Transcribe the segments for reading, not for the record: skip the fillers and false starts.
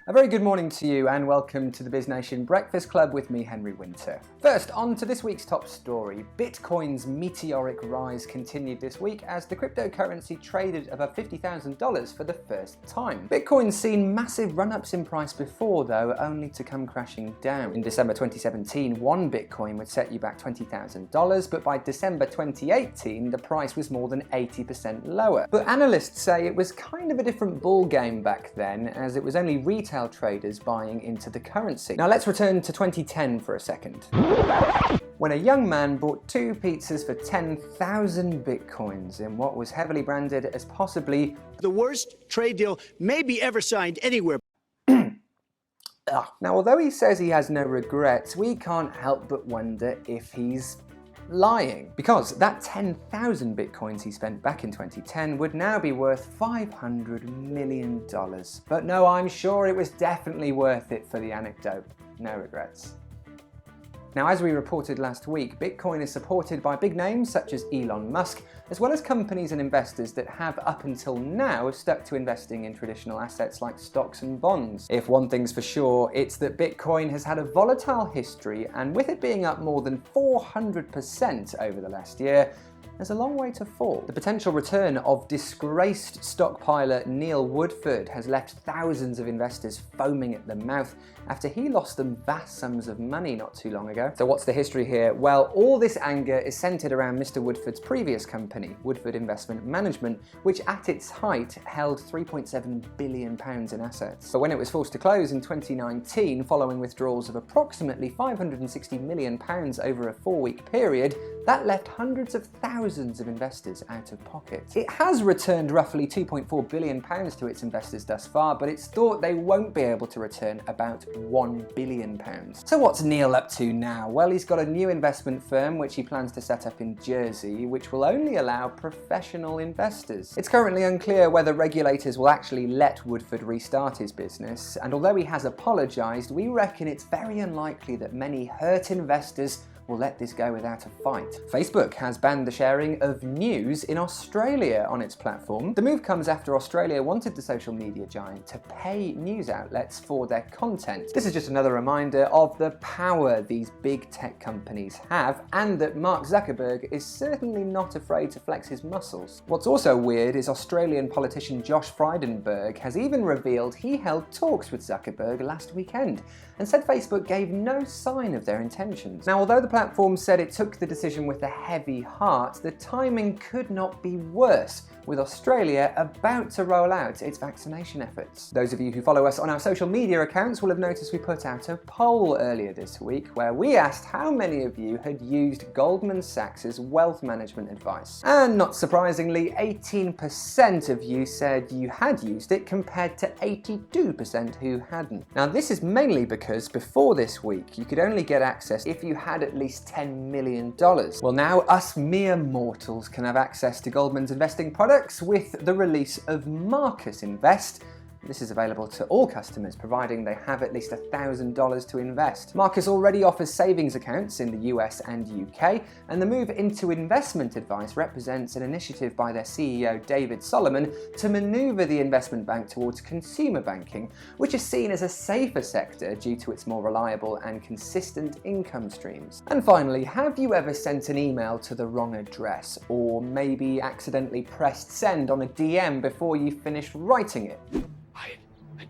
A very good morning to you and welcome to the Biznation Breakfast Club with me, Henry Winter. First, on to this week's top story. Bitcoin's meteoric rise continued this week as the cryptocurrency traded above $50,000 for the first time. Bitcoin's seen massive run-ups in price before though, only to come crashing down. In December 2017, one Bitcoin would set you back $20,000, but by December 2018, the price was more than 80% lower. But analysts say it was kind of a different ball game back then, as it was only retail traders buying into the currency. Now let's return to 2010 for a second, when a young man bought 2 pizzas for 10,000 bitcoins in what was heavily branded as possibly the worst trade deal maybe ever signed anywhere. Now, although he says he has no regrets, we can't help but wonder if he's lying, because that 10,000 bitcoins he spent back in 2010 would now be worth $500 million. But no, I'm sure it was definitely worth it for the anecdote. No regrets. Now, as we reported last week, Bitcoin is supported by big names such as Elon Musk, as well as companies and investors that have up until now stuck to investing in traditional assets like stocks and bonds. If one thing's for sure, it's that Bitcoin has had a volatile history, and with it being up more than 400% over the last year, there's a long way to fall. The potential return of disgraced stockpiler Neil Woodford has left thousands of investors foaming at the mouth after he lost them vast sums of money not too long ago. So what's the history here? Well, all this anger is centered around Mr. Woodford's previous company, Woodford Investment Management, which at its height held £3.7 billion in assets. But when it was forced to close in 2019, following withdrawals of approximately £560 million over a 4-week period, that left hundreds of thousands of investors out of pocket. It has returned roughly £2.4 billion to its investors thus far, but it's thought they won't be able to return about £1 billion. So what's Neil up to now? Well, he's got a new investment firm which he plans to set up in Jersey, which will only allow professional investors. It's currently unclear whether regulators will actually let Woodford restart his business, and although he has apologised, we reckon it's very unlikely that many hurt investors will let this go without a fight. Facebook has banned the sharing of news in Australia on its platform. The move comes after Australia wanted the social media giant to pay news outlets for their content. This is just another reminder of the power these big tech companies have, and that Mark Zuckerberg is certainly not afraid to flex his muscles. What's also weird is Australian politician Josh Frydenberg has even revealed he held talks with Zuckerberg last weekend and said Facebook gave no sign of their intentions. Now, although the platform said it took the decision with a heavy heart, the timing could not be worse, with Australia about to roll out its vaccination efforts. Those of you who follow us on our social media accounts will have noticed we put out a poll earlier this week where we asked how many of you had used Goldman Sachs' wealth management advice. And not surprisingly, 18% of you said you had used it compared to 82% who hadn't. Now, this is mainly because before this week, you could only get access if you had at least $10 million. Well, now us mere mortals can have access to Goldman's investing products with the release of Marcus Invest. This is available to all customers, providing they have at least $1,000 to invest. Marcus already offers savings accounts in the US and UK, and the move into investment advice represents an initiative by their CEO David Solomon to maneuver the investment bank towards consumer banking, which is seen as a safer sector due to its more reliable and consistent income streams. And finally, have you ever sent an email to the wrong address, or maybe accidentally pressed send on a DM before you finished writing it? I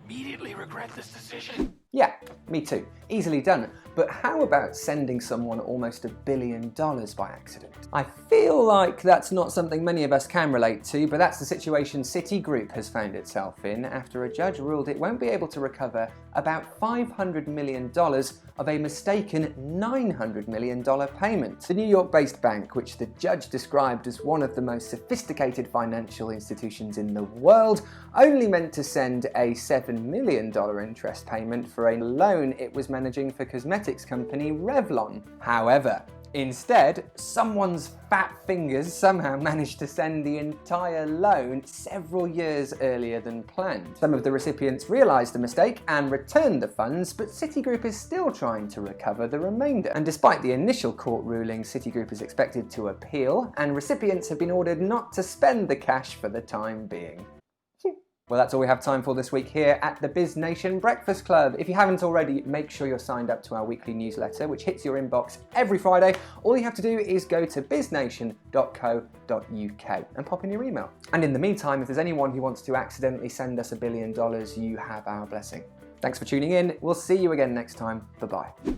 immediately regret this decision. Yeah, me too. Easily done. But how about sending someone almost $1 billion by accident? I feel like that's not something many of us can relate to, but that's the situation Citigroup has found itself in after a judge ruled it won't be able to recover about $500 million of a mistaken $900 million payment. The New York-based bank, which the judge described as one of the most sophisticated financial institutions in the world, only meant to send a $7 million interest payment for a loan it was managing for cosmetics company Revlon. However, instead, someone's fat fingers somehow managed to send the entire loan several years earlier than planned. Some of the recipients realised the mistake and returned the funds, but Citigroup is still trying to recover the remainder. And despite the initial court ruling, Citigroup is expected to appeal, and recipients have been ordered not to spend the cash for the time being. Well, that's all we have time for this week here at the Biznation Breakfast Club. If you haven't already, make sure you're signed up to our weekly newsletter, which hits your inbox every Friday. All you have to do is go to biznation.co.uk and pop in your email. And in the meantime, if there's anyone who wants to accidentally send us $1 billion, you have our blessing. Thanks for tuning in. We'll see you again next time. Bye-bye.